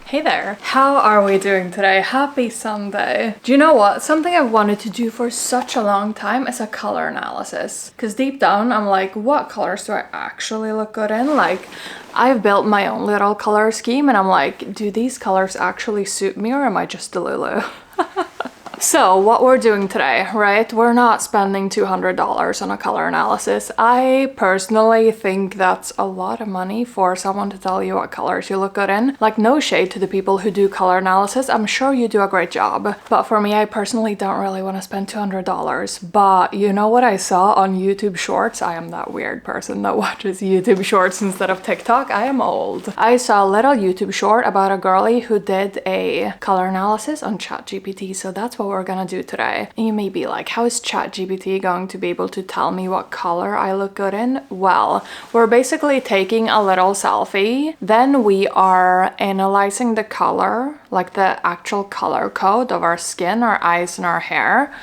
Hey there! How are we doing today? Happy Sunday! Do you know what? Something I've wanted to do for such a long time is a color analysis. Because deep down, I'm like, what colors do I actually look good in? Like, I've built my own little color scheme and I'm like, do these colors actually suit me or am I just Delulu? So what we're doing today, right? We're not spending $200 on a color analysis. I personally think that's a lot of money for someone to tell you what colors you look good in. Like, no shade to the people who do color analysis. I'm sure you do a great job. But for me, I personally don't really want to spend $200. But you know what I saw on YouTube Shorts? I am that weird person that watches YouTube Shorts instead of TikTok. I am old. I saw a little YouTube short about a girlie who did a color analysis on ChatGPT. So that's what we're gonna do today. And you may be like, how is ChatGPT going to be able to tell me what color I look good in? Well, we're basically taking a little selfie, then we are analyzing the color, like the actual color code of our skin, our eyes, and our hair.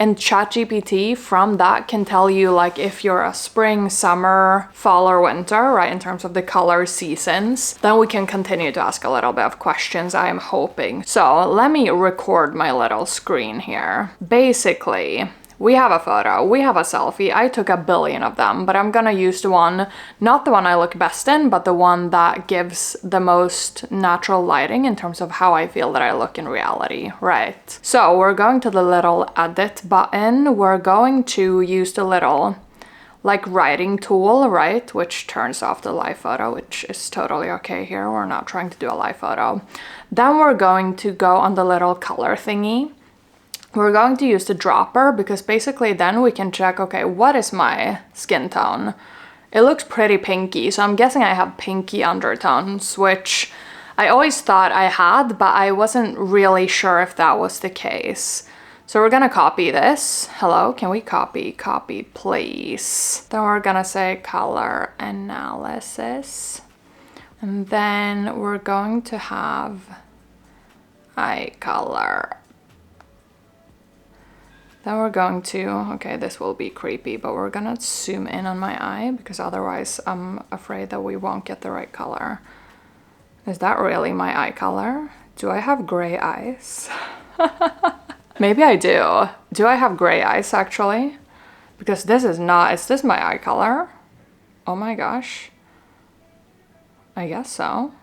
And ChatGPT from that can tell you like if you're a spring, summer, fall, or winter, right, in terms of the color seasons. Then we can continue to ask a little bit of questions, I am hoping. So let me record my little screen here. Basically, we have a photo, we have a selfie. I took a billion of them, but I'm gonna use the one, not the one I look best in, but the one that gives the most natural lighting in terms of how I feel that I look in reality, right? So we're going to the little edit button. We're going to use the little like writing tool, right? Which turns off the live photo, which is totally okay here. We're not trying to do a live photo. Then we're going to go on the little color thingy. We're going to use the dropper because basically then we can check, okay, what is my skin tone? It looks pretty pinky, so I'm guessing I have pinky undertones, which I always thought I had, but I wasn't really sure if that was the case. So we're gonna copy this. Hello, can we copy? Copy, please. Then we're gonna say color analysis. And then we're going to have eye color. Then we're going to, okay, this will be creepy, but we're gonna zoom in on my eye because otherwise I'm afraid that we won't get the right color. Is that really my eye color? Do I have gray eyes? Maybe I do. Do I have gray eyes actually? Because this is not, is this my eye color? Oh my gosh. I guess so.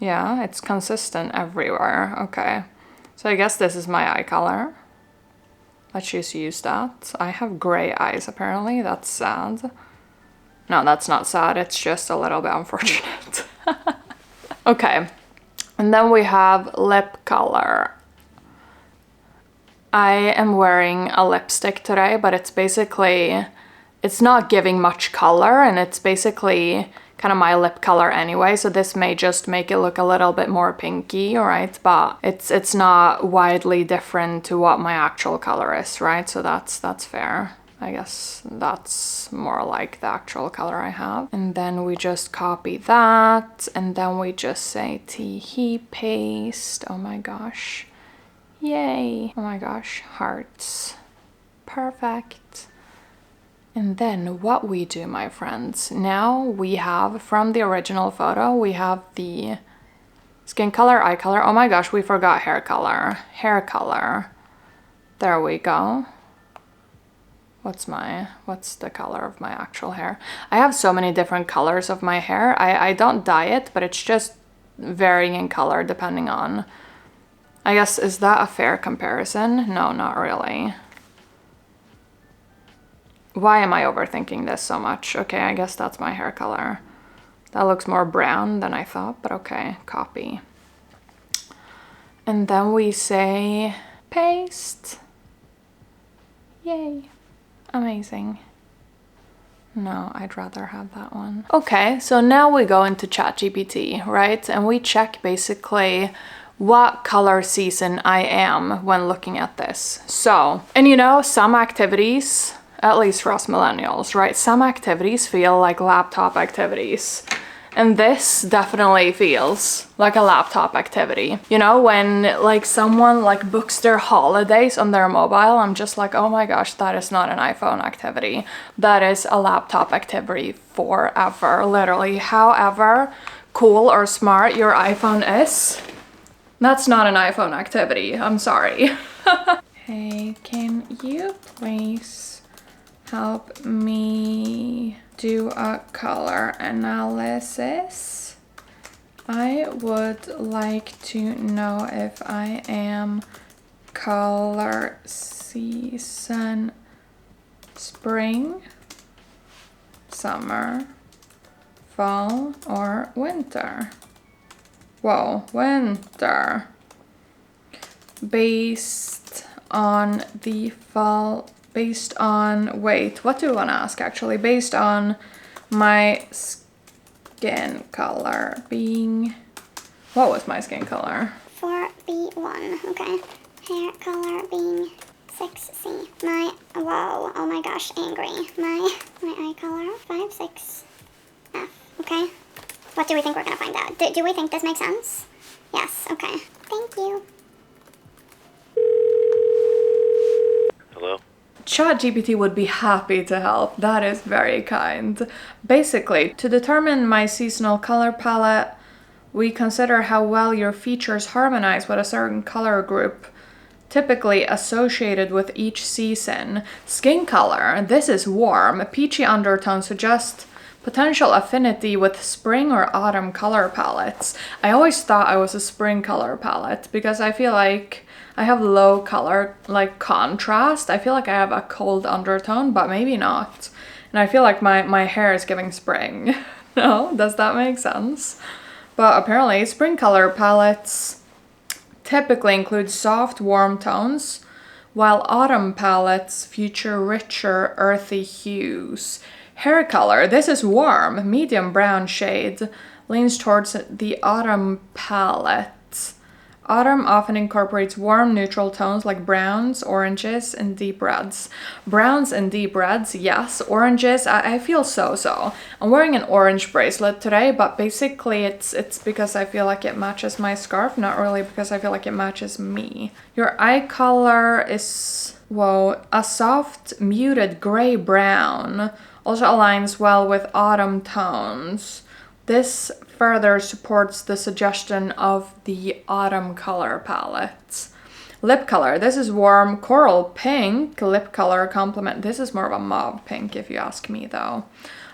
Yeah, it's consistent everywhere. Okay. So I guess this is my eye color. Let's just use that. I have gray eyes apparently. That's sad. No, that's not sad. It's just a little bit unfortunate. Okay. And then we have lip color. I am wearing a lipstick today, but it's basically, it's not giving much color and it's basically kind of my lip color anyway, so this may just make it look a little bit more pinky, right? But it's not widely different to what my actual color is, right? So that's fair. I guess that's more like the actual color I have. And then we just copy that, and then we just say teehee paste. Oh my gosh. Yay. Oh my gosh, hearts. Perfect. And then what we do, my friends, now we have, from the original photo, we have the skin color, eye color. Oh my gosh, we forgot hair color. Hair color. There we go. What's the color of my actual hair? I have so many different colors of my hair. I don't dye it, but it's just varying in color depending on, I guess, is that a fair comparison? No, not really. Why am I overthinking this so much? Okay, I guess that's my hair color. That looks more brown than I thought, but okay, copy. And then we say paste. Yay, amazing. No, I'd rather have that one. Okay, so now we go into ChatGPT, right? And we check basically what color season I am when looking at this. So, and you know, some activities, at least for us millennials, right? Some activities feel like laptop activities. And this definitely feels like a laptop activity. You know, when like someone like books their holidays on their mobile, I'm just like, oh my gosh, that is not an iPhone activity. That is a laptop activity forever, literally. However, cool or smart your iPhone is. That's not an iPhone activity, I'm sorry. Hey, can you please help me do a color analysis? I would like to know if I am color season spring, summer, fall, or winter. Whoa, winter. Based on the fall, based on, wait, what do we want to ask actually? Based on my skin color being, what was my skin color? 4B1, okay. Hair color being 6C. My, whoa, oh my gosh, angry. My eye color, 5-6F, okay. What do we think we're gonna find out? Do we think this makes sense? Yes, okay. Thank you. Hello? ChatGPT would be happy to help. That is very kind. Basically, to determine my seasonal color palette, we consider how well your features harmonize with a certain color group, typically associated with each season. Skin color, this is warm. Peachy undertones suggest potential affinity with spring or autumn color palettes. I always thought I was a spring color palette because I feel like I have low color, like contrast. I feel like I have a cold undertone, but maybe not. And I feel like my hair is giving spring. No? Does that make sense? But apparently spring color palettes typically include soft, warm tones, while autumn palettes feature richer, earthy hues. Hair color, this is warm, medium brown shade, leans towards the autumn palette. Autumn often incorporates warm neutral tones like browns, oranges, and deep reds. Browns and deep reds, yes. Oranges, I feel so-so. I'm wearing an orange bracelet today, but basically it's because I feel like it matches my scarf, not really because I feel like it matches me. Your eye color is, whoa, a soft, muted gray-brown. Also aligns well with autumn tones. This further supports the suggestion of the autumn color palette. Lip color, this is warm coral pink. Lip color complement, this is more of a mauve pink if you ask me though.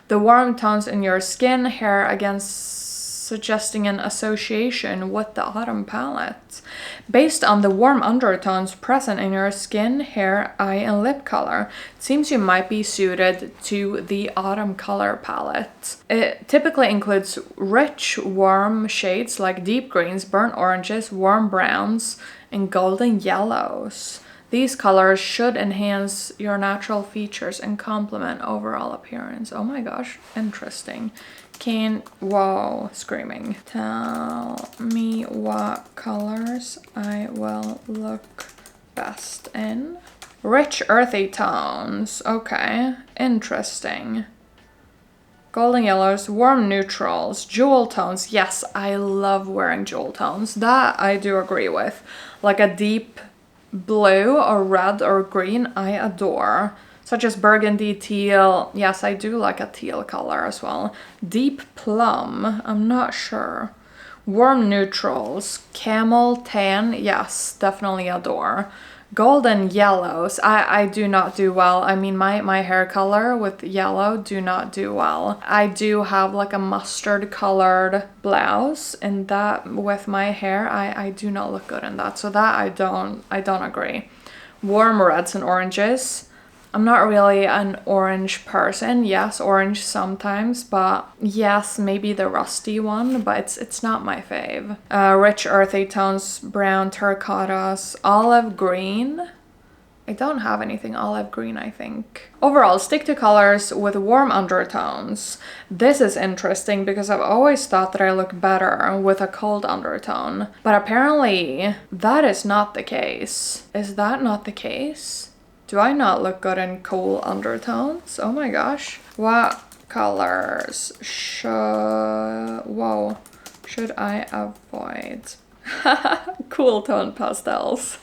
The warm tones in your skin, hair, again suggesting an association with the autumn palette. Based on the warm undertones present in your skin, hair, eye, and lip color, it seems you might be suited to the autumn color palette. It typically includes rich, warm shades like deep greens, burnt oranges, warm browns, and golden yellows. These colors should enhance your natural features and complement overall appearance. Oh my gosh, interesting. Whoa, screaming. Tell me what colors I will look best in. Rich earthy tones. Okay, interesting. Golden yellows, warm neutrals, jewel tones. Yes, I love wearing jewel tones. That I do agree with. Like a deep blue or red or green, I adore. Such as burgundy, teal. Yes, I do like a teal color as well. Deep plum, I'm not sure. Warm neutrals, camel, tan, yes, definitely adore. Golden yellows, I do not do well. I mean, my hair color with yellow do not do well. I do have like a mustard colored blouse, and that with my hair, I do not look good in that. So that I don't agree. Warm reds and oranges. I'm not really an orange person. Yes, orange sometimes, but yes, maybe the rusty one, but it's not my fave. Rich earthy tones, brown, terracottas, olive green. I don't have anything olive green, I think. Overall, stick to colors with warm undertones. This is interesting because I've always thought that I look better with a cold undertone, but apparently that is not the case. Is that not the case? Do I not look good in cool undertones? Oh my gosh. What colors should I avoid? Cool tone pastels.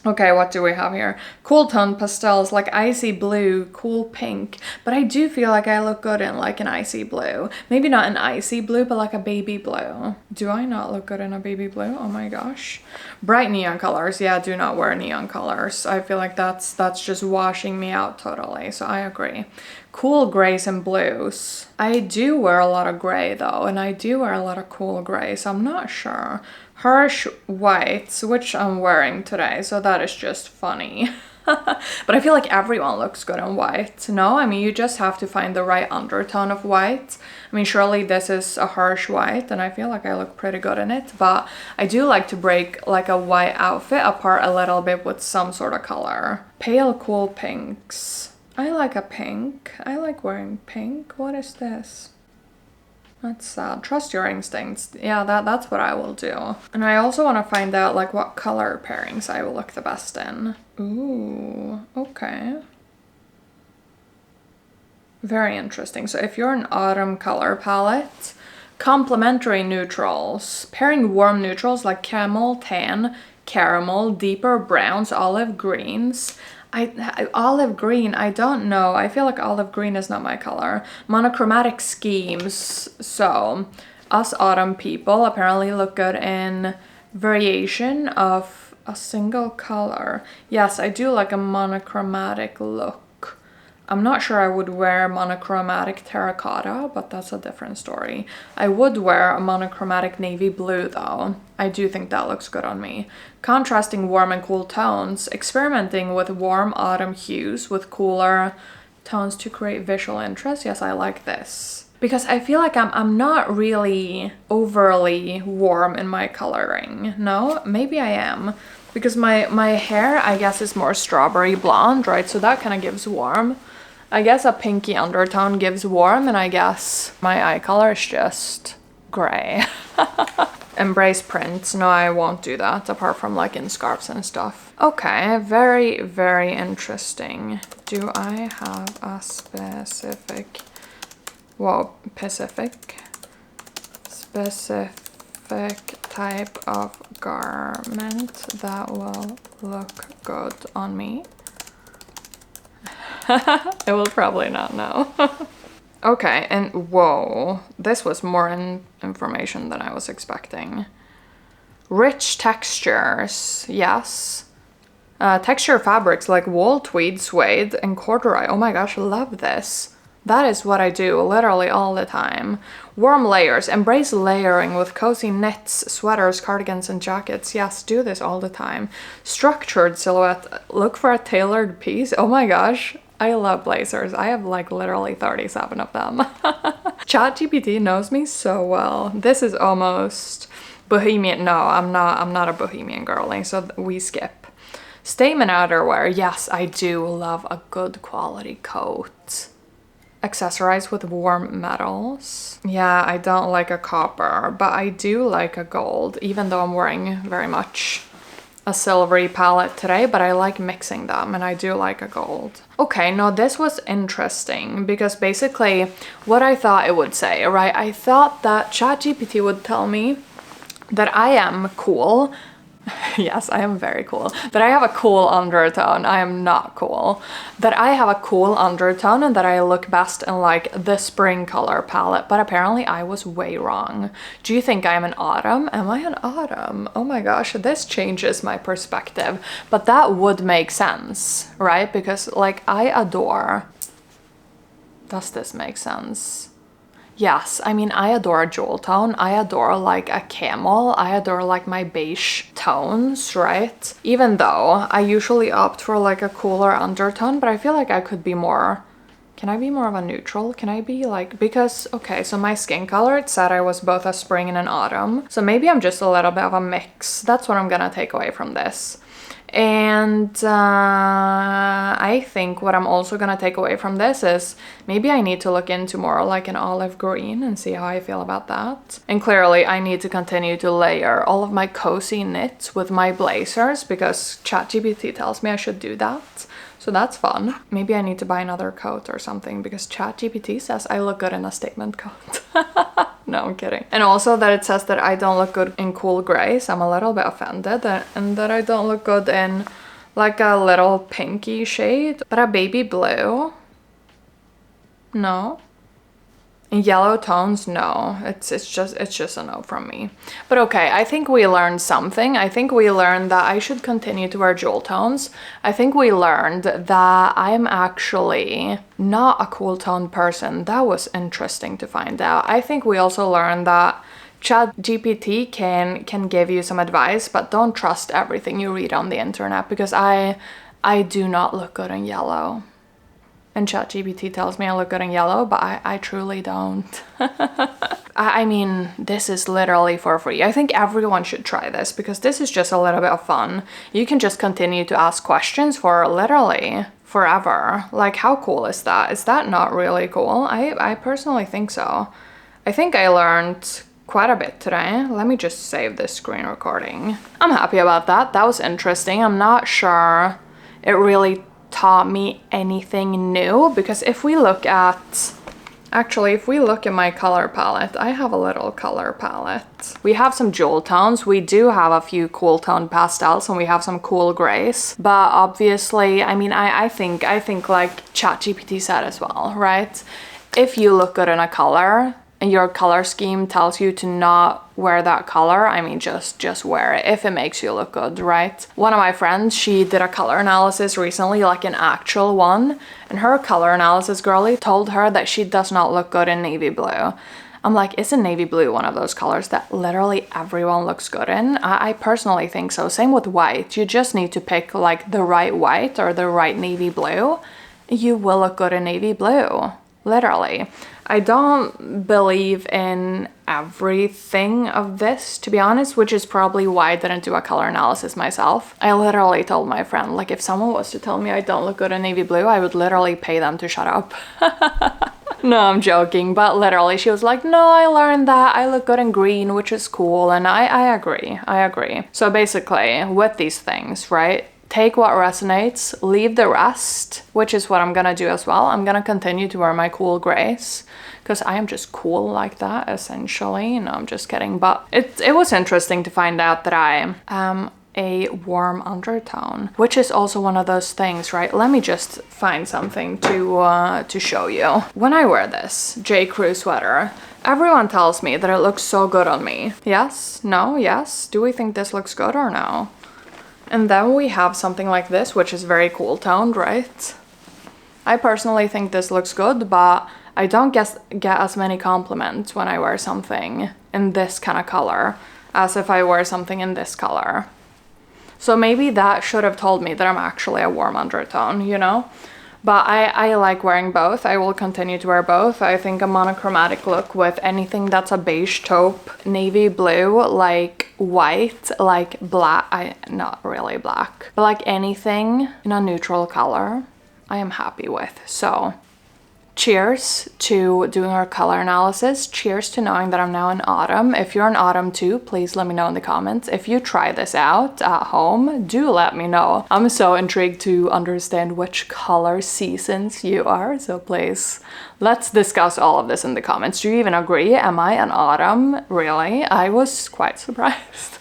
Okay, what do we have here? Cool tone pastels, like icy blue, cool pink. But I do feel like I look good in like an icy blue. Maybe not an icy blue, but like a baby blue. Do I not look good in a baby blue? Oh my gosh. Bright neon colors. Yeah, do not wear neon colors. I feel like that's just washing me out totally. So I agree. Cool grays and blues. I do wear a lot of gray though, and I do wear a lot of cool gray, so I'm not sure. Harsh whites, which I'm wearing today, so that is just funny. But I feel like everyone looks good in white. No, I mean, you just have to find the right undertone of white. I mean, surely this is a harsh white, and I feel like I look pretty good in it, but I do like to break like a white outfit apart a little bit with some sort of color. Pale cool pinks. I like a pink. I like wearing pink. What is this? That's sad. Trust your instincts. Yeah, that's what I will do. And I also want to find out like what color pairings I will look the best in. Ooh, okay. Very interesting. So if you're an autumn color palette, complementary neutrals. Pairing warm neutrals like camel, tan, caramel, deeper browns, olive greens. Olive green, I don't know. I feel like olive green is not my color. Monochromatic schemes. So, us autumn people apparently look good in variation of a single color. Yes, I do like a monochromatic look. I'm not sure I would wear monochromatic terracotta, but that's a different story. I would wear a monochromatic navy blue though. I do think that looks good on me. Contrasting warm and cool tones, experimenting with warm autumn hues with cooler tones to create visual interest. Yes, I like this. Because I feel like I'm not really overly warm in my coloring. No, maybe I am. Because my hair, I guess, is more strawberry blonde, right? So that kind of gives warm. I guess a pinky undertone gives warm, and I guess my eye color is just gray. Embrace prints. No, I won't do that, apart from like in scarves and stuff. Okay, very, very interesting. Do I have a specific type of garment that will look good on me? I will probably not know. Okay, and whoa, this was more information than I was expecting. Rich textures, yes. Texture fabrics like wool, tweed, suede, and corduroy. Oh my gosh, love this. That is what I do literally all the time. Warm layers. Embrace layering with cozy knits, sweaters, cardigans, and jackets. Yes, do this all the time. Structured silhouette. Look for a tailored piece. Oh my gosh. I love blazers. I have like literally 37 of them. ChatGPT knows me so well. This is almost bohemian. No, I'm not a bohemian girly, so we skip. Statement outerwear. Yes, I do love a good quality coat. Accessorize with warm metals. Yeah, I don't like a copper, but I do like a gold, even though I'm wearing very much a silvery palette today, but I like mixing them and I do like a gold. Okay, now this was interesting because basically what I thought it would say, right? I thought that ChatGPT would tell me that I am cool. Yes, I am very cool. That I have a cool undertone. I am not cool. That I have a cool undertone and that I look best in like the spring color palette. But apparently I was way wrong. Do you think I am an autumn? Am I an autumn? Oh my gosh, this changes my perspective. But that would make sense, right? Because like I adore... Does this make sense? Yes, I mean, I adore a jewel tone. I adore like a camel. I adore like my beige tones, right? Even though I usually opt for like a cooler undertone, but I feel like I could be more... Can I be more of a neutral? Can I be like... Because, okay, so my skin color, it said I was both a spring and an autumn. So maybe I'm just a little bit of a mix. That's what I'm gonna take away from this. And I think what I'm also gonna take away from this is maybe I need to look into more like an olive green and see how I feel about that. And clearly I need to continue to layer all of my cozy knits with my blazers because ChatGPT tells me I should do that. So that's fun. Maybe I need to buy another coat or something because ChatGPT says I look good in a statement coat. No, I'm kidding. And also that it says that I don't look good in cool grays. I'm a little bit offended and that I don't look good in Like a little pinky shade, but a baby blue? No. In yellow tones, no. It's just a no from me. But okay, I think we learned something. I think we learned that I should continue to wear jewel tones. I think we learned that I'm actually not a cool tone person. That was interesting to find out. I think we also learned that ChatGPT can give you some advice, but don't trust everything you read on the internet, because I do not look good in yellow. And ChatGPT tells me I look good in yellow, but I truly don't. I mean, this is literally for free. I think everyone should try this, because this is just a little bit of fun. You can just continue to ask questions for literally forever. Like, how cool is that? Is that not really cool? I personally think so. I think I learned quite a bit today. Let me just save this screen recording. I'm happy about that. That was interesting. I'm not sure it really taught me anything new, because if we look at my color palette, I have a little color palette. We have some jewel tones, we do have a few cool toned pastels, and we have some cool grays. But obviously, I mean, I think like ChatGPT said as well, right? If you look good in a color and your color scheme tells you to not wear that color, I mean, just wear it if it makes you look good, right? One of my friends, she did a color analysis recently, like an actual one, and her color analysis girlie told her that she does not look good in navy blue. I'm like, isn't navy blue one of those colors that literally everyone looks good in? I personally think so. Same with white. You just need to pick like the right white or the right navy blue. You will look good in navy blue, literally. I don't believe in everything of this, to be honest, which is probably why I didn't do a color analysis myself. I literally told my friend, like, if someone was to tell me I don't look good in navy blue, I would literally pay them to shut up. No, I'm joking, but literally she was like, no, I learned that I look good in green, which is cool, and I agree. So basically, with these things, right? Take what resonates, leave the rest, which is what I'm gonna do as well. I'm gonna continue to wear my cool grays, because I am just cool like that, essentially. No, I'm just kidding. But it was interesting to find out that I am a warm undertone, which is also one of those things, right? Let me just find something to show you. When I wear this J. Crew sweater, everyone tells me that it looks so good on me. Yes? No? Yes? Do we think this looks good or no? And then we have something like this, which is very cool toned, right? I personally think this looks good, but I don't get as many compliments when I wear something in this kind of color as if I wear something in this color. So maybe that should have told me that I'm actually a warm undertone, you know? But I like wearing both. I will continue to wear both. I think a monochromatic look with anything that's a beige taupe, navy blue, like white, like black, not really black, but like anything in a neutral color, I am happy with. So cheers to doing our color analysis. Cheers to knowing that I'm now in autumn. If you're in autumn too, please let me know in the comments. If you try this out at home, do let me know. I'm so intrigued to understand which color seasons you are, so please let's discuss all of this in the comments. Do you even agree? Am I an autumn? Really? I was quite surprised.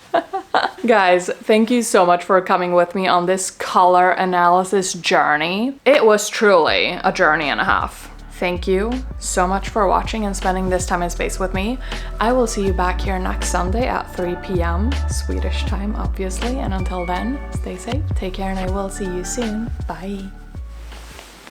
Guys, thank you so much for coming with me on this color analysis journey. It was truly a journey and a half. Thank you so much for watching and spending this time and space with me. I will see you back here next Sunday at 3 p.m. Swedish time, obviously. And until then, stay safe, take care, and I will see you soon. Bye.